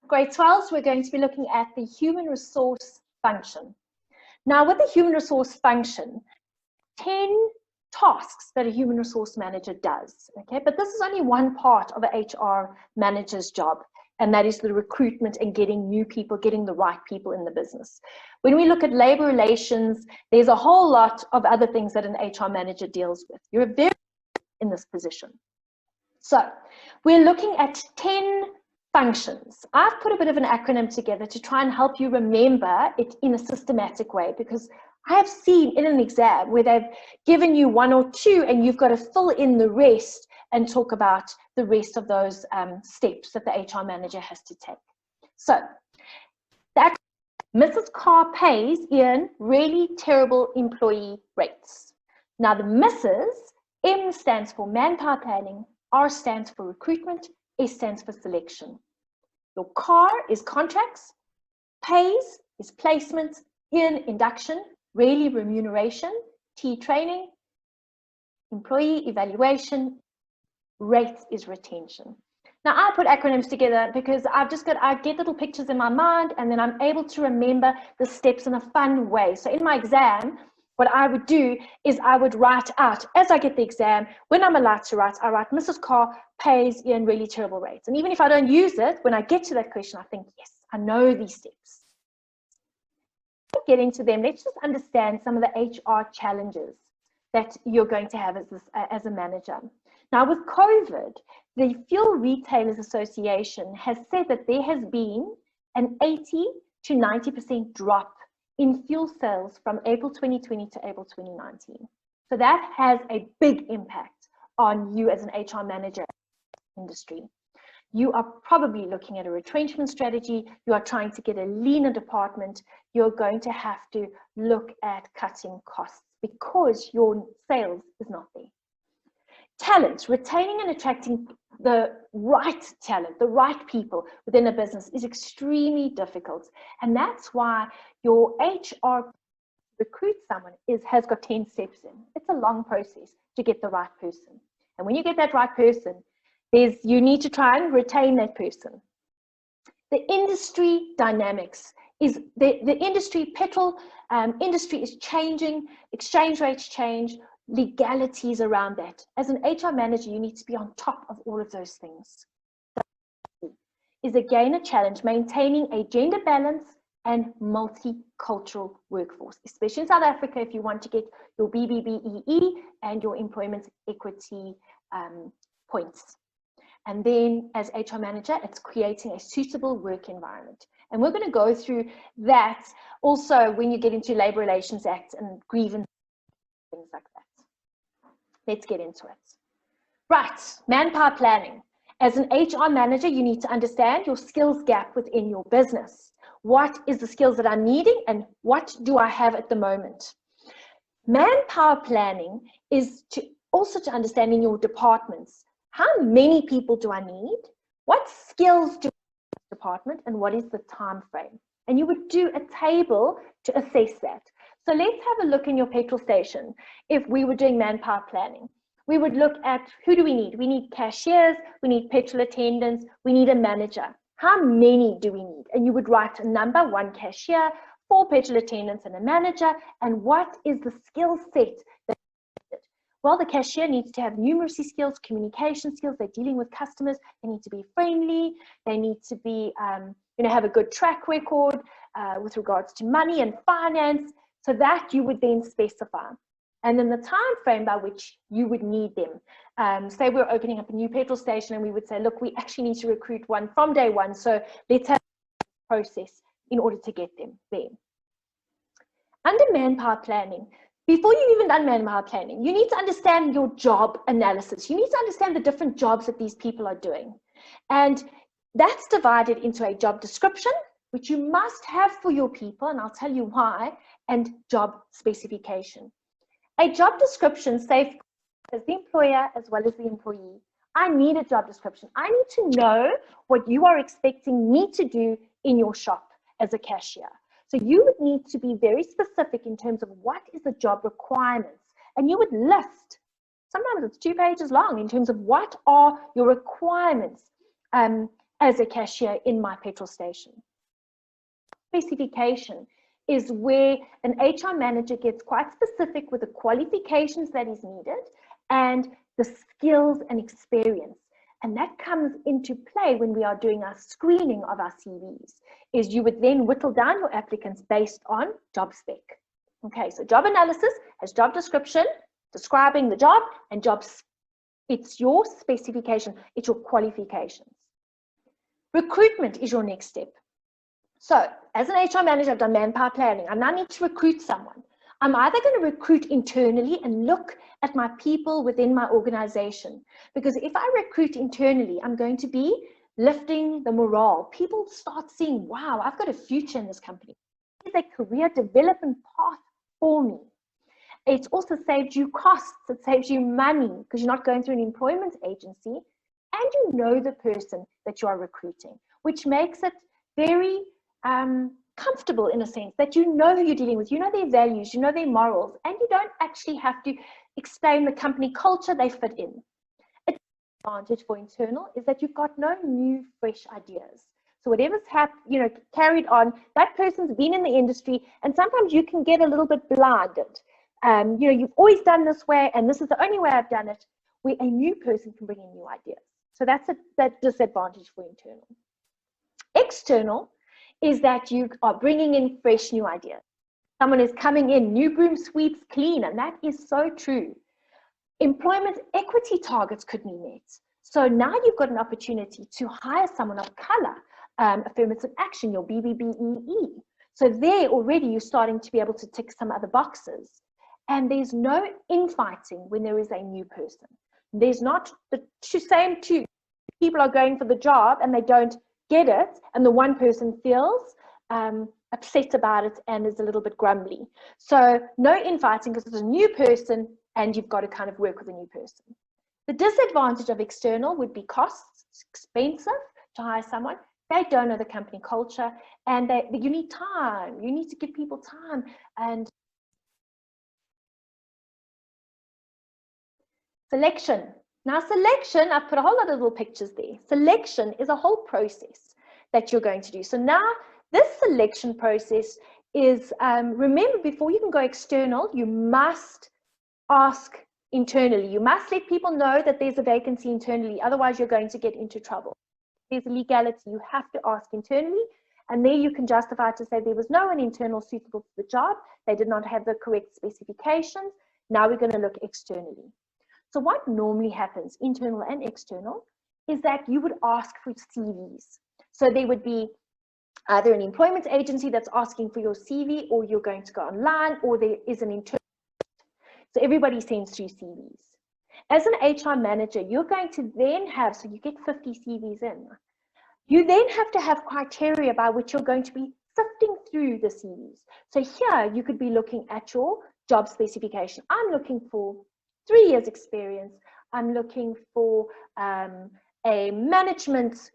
Grade 12s, we're going to be looking at the human resource function. Now, with the human resource function, 10 tasks that a human resource manager does, okay? But this is only one part of an HR manager's job, and that is the recruitment and getting new people, getting the right people in the business. When we look at labor relations, there's a whole lot of other things that an HR manager deals with. You're very in this position. So we're looking at 10 functions. I've put a bit of an acronym together to try and help you remember it in a systematic way, because I have seen in an exam where they've given you one or two and you've got to fill in the rest and talk about the rest of those steps that the HR manager has to take. So that Mrs. Carr pays Ian really terrible employee rates. Now the Mrs. M stands for Manpower Planning, R stands for Recruitment, S stands for Selection. Your CAR is contracts, pays is placement, Ian induction, really remuneration, T training, employee evaluation, rates is retention. Now I put acronyms together because I get little pictures in my mind and then I'm able to remember the steps in a fun way. So in my exam, what I would do is I would write out, as I get the exam, when I'm allowed to write, I write Mrs. Carr pays Ian really terrible rates. And even if I don't use it, when I get to that question, I think, yes, I know these steps. Get into them, let's just understand some of the HR challenges that you're going to have as a manager. Now with COVID, the Fuel Retailers Association has said that there has been an 80 to 90% drop in fuel sales from April 2020 to April 2019. So that has a big impact on you as an HR manager in the industry. You are probably looking at a retrenchment strategy. You are trying to get a leaner department. You're going to have to look at cutting costs because your sales is not there. Talent, retaining and attracting the right talent, the right people within a business is extremely difficult. And that's why your HR recruit someone has got 10 steps in. It's a long process to get the right person. And when you get that right person, you need to try and retain that person. The industry dynamics is the industry, petrol industry is changing, exchange rates change, legalities around that. As an HR manager, you need to be on top of all of those things. Is again a challenge, maintaining a gender balance and multicultural workforce, especially in South Africa if you want to get your BBBEE and your employment equity points. And then as HR manager, it's creating a suitable work environment. And we're going to go through that also when you get into Labour Relations Act and grievance, things like that. Let's get into it. Right, manpower planning. As an HR manager, you need to understand your skills gap within your business. What is the skills that I'm needing and what do I have at the moment? Manpower planning is also to understand in your departments, how many people do I need? What skills do I need in the department and what is the time frame? And you would do a table to assess that. So let's have a look in your petrol station. If we were doing manpower planning, we would look at who do we need? We need cashiers, we need petrol attendants, we need a manager. How many do we need? And you would write a number, 1 cashier, 4 petrol attendants and a manager, and what is the skill set that you need? Well, the cashier needs to have numeracy skills, communication skills, they're dealing with customers, they need to be friendly, they need to be, have a good track record with regards to money and finance, so that you would then specify. And then the time frame by which you would need them. Say we're opening up a new petrol station and we would say, look, we actually need to recruit one from day one, so let's have a process in order to get them there. Under manpower planning, before you've even done manpower planning, you need to understand your job analysis. You need to understand the different jobs that these people are doing. And that's divided into a job description, which you must have for your people, and I'll tell you why, and job specification. A job description, say, as the employer as well as the employee, I need a job description. I need to know what you are expecting me to do in your shop as a cashier. So you would need to be very specific in terms of what is the job requirements. And you would list, sometimes it's 2 pages long, in terms of what are your requirements as a cashier in my petrol station. Specification is where an HR manager gets quite specific with the qualifications that is needed and the skills and experience. And that comes into play when we are doing our screening of our CVs, is you would then whittle down your applicants based on job spec. Okay, so job analysis has job description, describing the job, and jobs. It's your specification, it's your qualifications. Recruitment is your next step. So as an HR manager, I've done manpower planning. I now need to recruit someone. I'm either going to recruit internally and look at my people within my organization, because if I recruit internally, I'm going to be lifting the morale. People start seeing, wow, I've got a future in this company. It's a career development path for me. It's also saved you costs. It saves you money because you're not going through an employment agency, and you know the person that you are recruiting, which makes it very comfortable in a sense that you know who you're dealing with, you know their values, you know their morals, and you don't actually have to explain the company culture they fit in. An advantage for internal is that you've got no new, fresh ideas. So whatever's carried on, that person's been in the industry, and sometimes you can get a little bit blinded. You've always done this way, and this is the only way I've done it, where a new person can bring in new ideas. So that's a disadvantage for internal. External is that you are bringing in fresh new ideas. Someone is coming in, new broom sweeps clean, and that is so true. Employment equity targets could be met. So now you've got an opportunity to hire someone of color, affirmative action, your BBBEE. So there already you're starting to be able to tick some other boxes. And there's no infighting when there is a new person. There's not the same two people are going for the job and they don't get it, and the one person feels upset about it and is a little bit grumbly. So no infighting because it's a new person and you've got to kind of work with a new person. The disadvantage of external would be costs. It's expensive to hire someone. They don't know the company culture, and you need time. You need to give people time. And selection. Now selection, I've put a whole lot of little pictures there. Selection is a whole process that you're going to do. So now this selection process is, remember, before you can go external, you must ask internally. You must let people know that there's a vacancy internally, otherwise you're going to get into trouble. There's a legality, you have to ask internally, and there you can justify to say there was no one internal suitable for the job, they did not have the correct specifications, now we're going to look externally. So what normally happens, internal and external, is that you would ask for CVs. So there would be either an employment agency that's asking for your CV, or you're going to go online, or there is an internal. So everybody sends through CVs. As an HR manager, you're going to then have, so you get 50 CVs in. You then have to have criteria by which you're going to be sifting through the CVs. So here you could be looking at your job specification. I'm looking for 3 years experience. I'm looking for a management,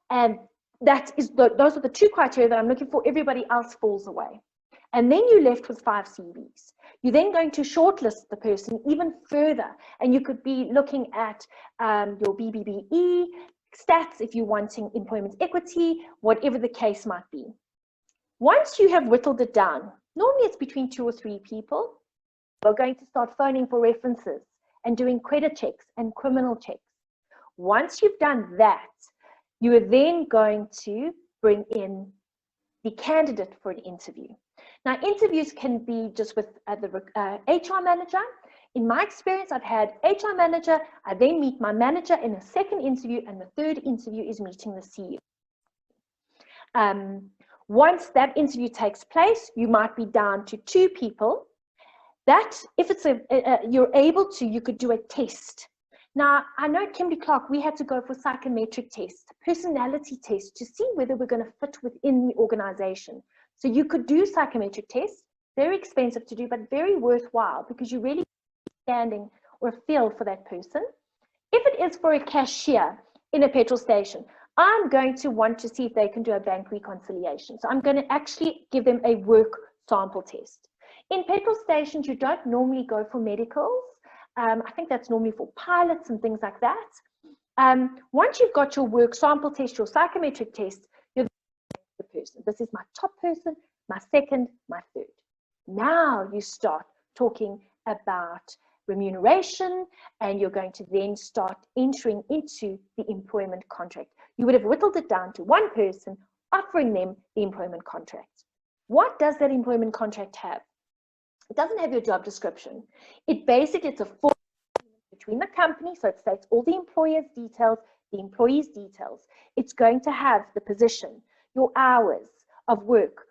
and those are the 2 criteria that I'm looking for. Everybody else falls away. And then you're left with 5 CVs. You're then going to shortlist the person even further. And you could be looking at your BBBE stats if you're wanting employment equity, whatever the case might be. Once you have whittled it down, normally it's between 2 or 3 people, we're going to start phoning for references and doing credit checks and criminal checks. Once you've done that, you are then going to bring in the candidate for an interview. Now, interviews can be just with the HR manager. In my experience, I've had HR manager, I then meet my manager in a second interview, and the third interview is meeting the CEO. Once that interview takes place, you might be down to 2 people. That, if it's you're able to, you could do a test. Now, I know at Kimberly-Clark, we had to go for psychometric tests, personality tests, to see whether we're going to fit within the organization. So you could do psychometric tests, very expensive to do, but very worthwhile, because you really understanding or a feel for that person. If it is for a cashier in a petrol station, I'm going to want to see if they can do a bank reconciliation. So I'm going to actually give them a work sample test. In petrol stations, you don't normally go for medicals. I think that's normally for pilots and things like that. Once you've got your work sample test, your psychometric test, you're the person. This is my top person, my second, my third. Now you start talking about remuneration, and you're going to then start entering into the employment contract. You would have whittled it down to one person, offering them the employment contract. What does that employment contract have? It doesn't have your job description. It's a form between the company, so it states all the employer's details, the employee's details. It's going to have the position, your hours of work,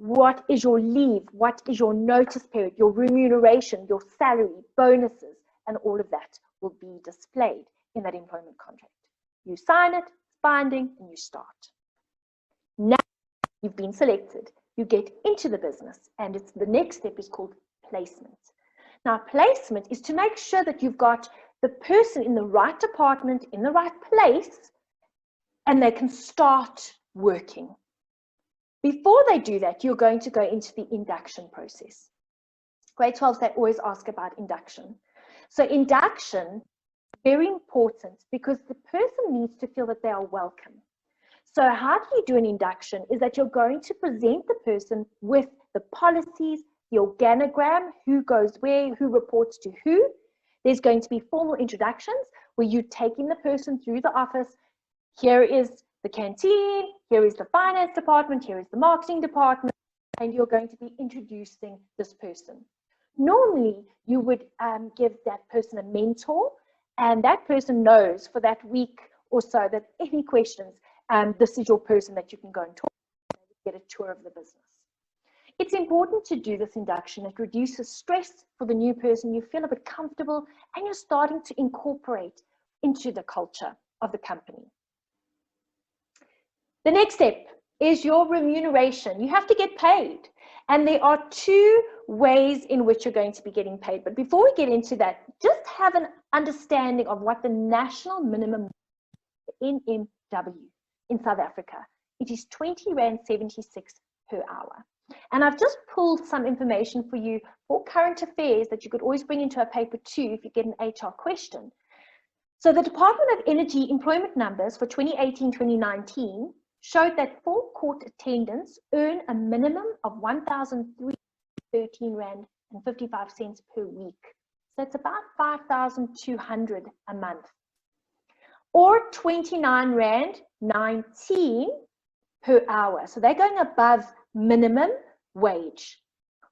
what is your leave, what is your notice period, your remuneration, your salary, bonuses, and all of that will be displayed in that employment contract. You sign it, it's binding, and you start. Now you've been selected, you get into the business, and the next step is called placement. Now, placement is to make sure that you've got the person in the right department, in the right place, and they can start working. Before they do that, you're going to go into the induction process. Grade 12s, they always ask about induction. So induction, very important, because the person needs to feel that they are welcome. So how do you do an induction? Is that you're going to present the person with the policies, the organogram, who goes where, who reports to who. There's going to be formal introductions where you're taking the person through the office. Here is the canteen, here is the finance department, here is the marketing department, and you're going to be introducing this person. Normally, you would give that person a mentor, and that person knows for that week or so that any questions, this is your person that you can go and talk to and get a tour of the business. It's important to do this induction. It reduces stress for the new person. You feel a bit comfortable, and you're starting to incorporate into the culture of the company. The next step is your remuneration. You have to get paid. And there are two ways in which you're going to be getting paid. But before we get into that, just have an understanding of what the national minimum NMW in South Africa. It is 20 Rand 76 per hour. And I've just pulled some information for you for current affairs that you could always bring into a paper too if you get an HR question. So the Department of Energy employment numbers for 2018-2019 showed that forecourt attendants earn a minimum of 1,313 Rand and 55 cents per week. So it's about 5,200 a month. Or 29 Rand 19 per hour. So they're going above minimum wage,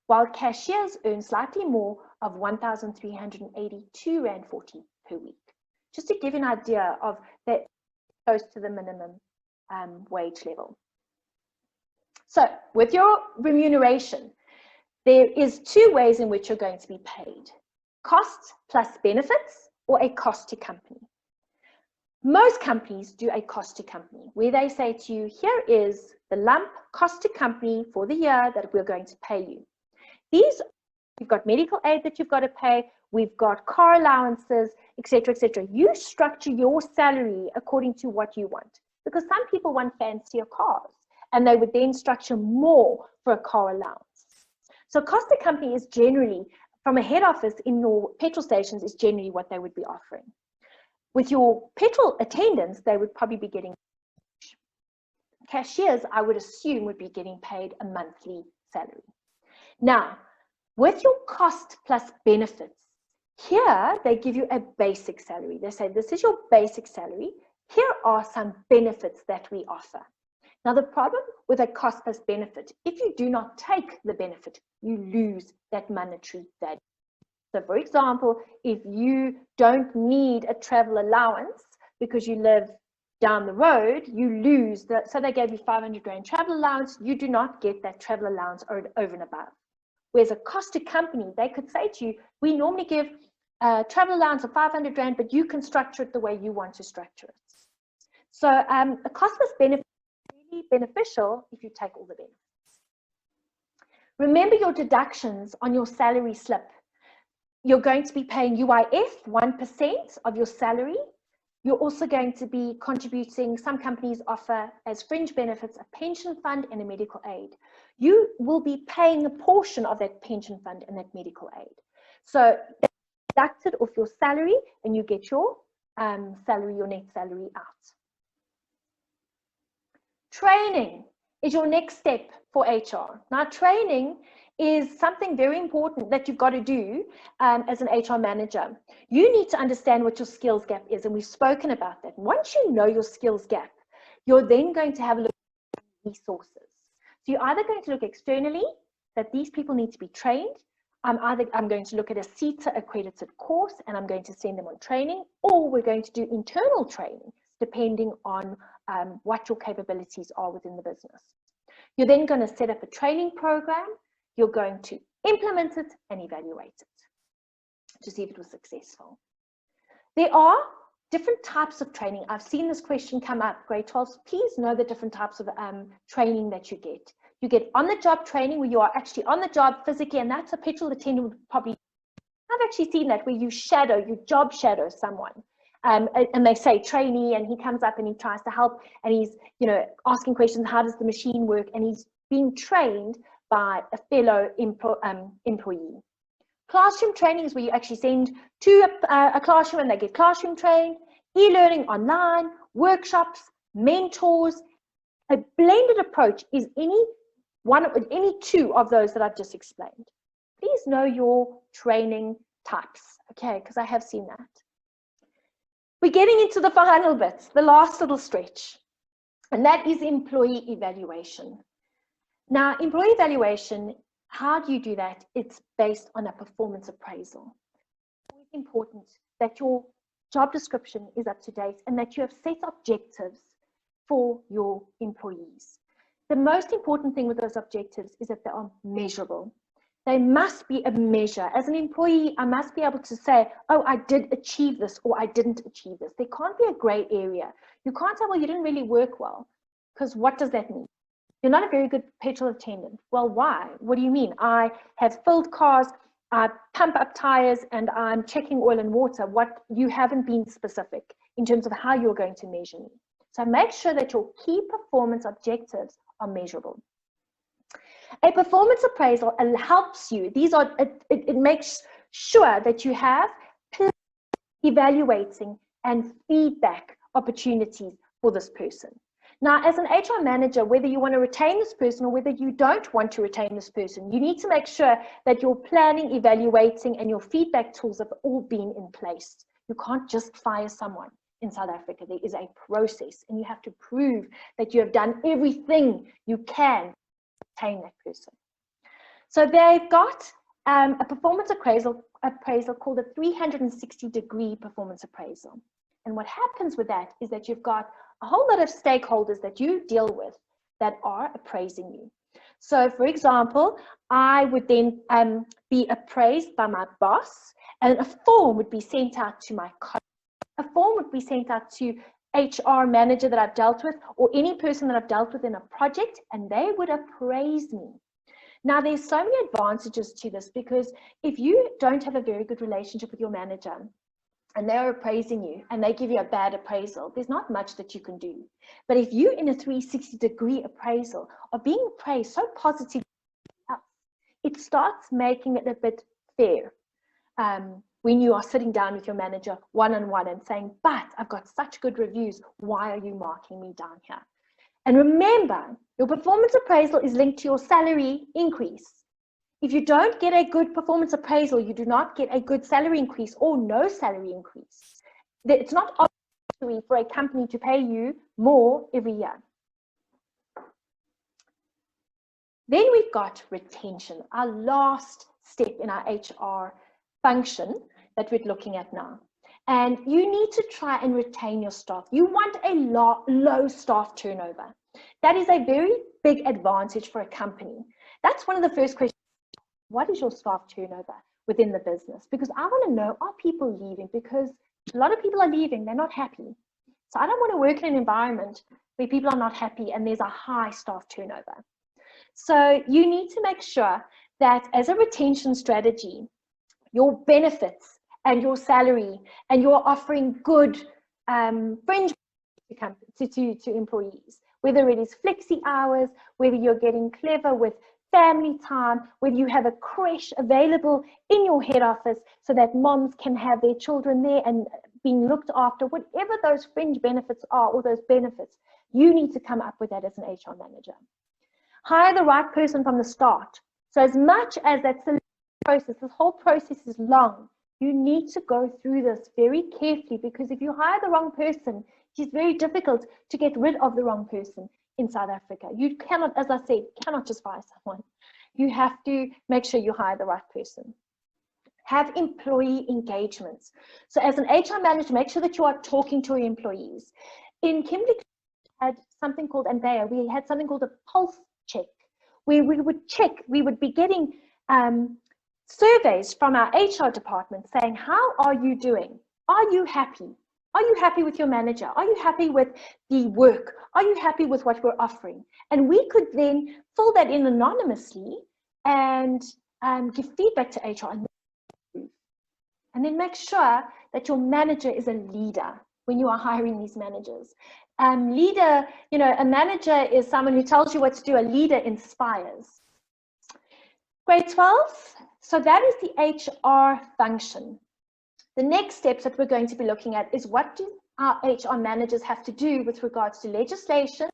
while cashiers earn slightly more of 1,382 Rand 40 per week. Just to give you an idea of that, close to the minimum wage level. So with your remuneration, there is two ways in which you're going to be paid: costs plus benefits, or a cost to company. Most companies do a cost to company, where they say to you, here is the lump cost to company for the year that we're going to pay you. These, you've got medical aid that you've got to pay, we've got car allowances, etc., etc. You structure your salary according to what you want, because some people want fancier cars, and they would then structure more for a car allowance. So cost to company is generally, from a head office in your petrol stations, is generally what they would be offering. With your petrol attendants, they would probably be getting cashiers, I would assume, would be getting paid a monthly salary. Now, with your cost plus benefits, here they give you a basic salary. They say, this is your basic salary. Here are some benefits that we offer. Now, the problem with a cost plus benefit, if you do not take the benefit, you lose that monetary value. So, for example, if you don't need a travel allowance because you live down the road, you lose that. So they gave you 500 Rand travel allowance. You do not get that travel allowance over and above. Whereas a cost to company, they could say to you, we normally give a travel allowance of 500 Rand, but you can structure it the way you want to structure it. So a cost plus benefit is really beneficial if you take all the benefits. Remember your deductions on your salary slip. You're going to be paying UIF 1% of your salary. You're also going to be contributing, some companies offer as fringe benefits, a pension fund and a medical aid. You will be paying a portion of that pension fund and that medical aid. So that's deducted off your salary and you get your salary, your net salary out. Training is your next step for HR. Now, training is something very important that you've got to do as an HR manager. You need to understand what your skills gap is, and we've spoken about that. Once you know your skills gap, you're then going to have a look at resources. So you're either going to look externally, that these people need to be trained. I'm going to look at a CETA accredited course and I'm going to send them on training, or we're going to do internal training depending on what your capabilities are within the business. You're then going to set up a training program. You're going to implement it and evaluate it to see if it was successful. There are different types of training. I've seen this question come up, grade 12s. Please know the different types of training that you get. You get on-the-job training where you are actually on the job physically, and that's a petrol attendant would probably. I've actually seen that where you job shadow someone, and they say trainee, and he comes up and he tries to help, and he's asking questions. How does the machine work? And he's being trained by a fellow employee. Classroom training is where you actually send to a classroom and they get classroom trained. E-learning online, workshops, mentors. A blended approach is any two of those that I've just explained. Please know your training types, okay, because I have seen that. We're getting into the final bit, the last little stretch, and that is employee evaluation. Now, employee evaluation, how do you do that? It's based on a performance appraisal. It's important that your job description is up to date and that you have set objectives for your employees. The most important thing with those objectives is that they are measurable. They must be a measure. As an employee, I must be able to say, oh, I did achieve this or I didn't achieve this. There can't be a gray area. You can't say, well, you didn't really work well, because what does that mean? You're not a very good petrol attendant. Well, why? What do you mean? I have filled cars, I pump up tires, and I'm checking oil and water. What, you haven't been specific in terms of how you're going to measure me. So make sure that your key performance objectives are measurable. A performance appraisal helps you. It makes sure that you have evaluating and feedback opportunities for this person. Now, as an HR manager, whether you want to retain this person or whether you don't want to retain this person, you need to make sure that your planning, evaluating, and your feedback tools have all been in place. You can't just fire someone. In South Africa, there is a process, and you have to prove that you have done everything you can to retain that person. So they've got a performance appraisal called a 360-degree performance appraisal. And what happens with that is that you've got a whole lot of stakeholders that you deal with that are appraising you. So, for example, I would then be appraised by my boss, and a form would be sent out to my colleagues. A form would be sent out to HR manager that I've dealt with, or any person that I've dealt with in a project, and they would appraise me. Now, there's so many advantages to this, because if you don't have a very good relationship with your manager and they're appraising you and they give you a bad appraisal, there's not much that you can do. But if you in a 360-degree appraisal are being appraised so positively, it starts making it a bit fair. When you are sitting down with your manager one-on-one and saying, but I've got such good reviews, why are you marking me down here? And remember, your performance appraisal is linked to your salary increase. If you don't get a good performance appraisal, you do not get a good salary increase or no salary increase. It's not obligatory for a company to pay you more every year. Then we've got retention, our last step in our HR function that we're looking at now. And you need to try and retain your staff. You want a low staff turnover. That is a very big advantage for a company. That's one of the first questions. What is your staff turnover within the business? Because I want to know, are people leaving? Because a lot of people are leaving, they're not happy. So I don't want to work in an environment where people are not happy and there's a high staff turnover. So you need to make sure that as a retention strategy, your benefits and your salary, and you're offering good fringe to employees, whether it is flexi hours, whether you're getting clever with family time, whether you have a creche available in your head office so that moms can have their children there and being looked after, whatever those fringe benefits are, or those benefits, you need to come up with that as an HR manager. Hire the right person from the start. So as much as that selection process, this whole process is long, you need to go through this very carefully, because if you hire the wrong person, it's very difficult to get rid of the wrong person in South Africa. You cannot, as I said, cannot just fire someone. You have to make sure you hire the right person. Have employee engagements. So as an HR manager, make sure that you are talking to your employees. In Kimberley, we had something called, and there we had something called a pulse check, where we would check, we would be getting surveys from our HR department saying, how are you doing? Are you happy? Are you happy with your manager? Are you happy with the work? Are you happy with what we're offering? And we could then fill that in anonymously and give feedback to HR, and then make sure that your manager is a leader when you are hiring these managers. Leader, you know, a manager is someone who tells you what to do. A leader inspires. Grade 12, so that is the HR function. The next steps that we're going to be looking at is, what do our HR managers have to do with regards to legislation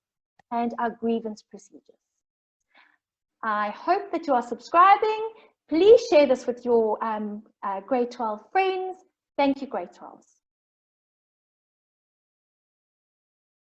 and our grievance procedures. I hope that you are subscribing. Please share this with your grade 12 friends. Thank you, grade 12s.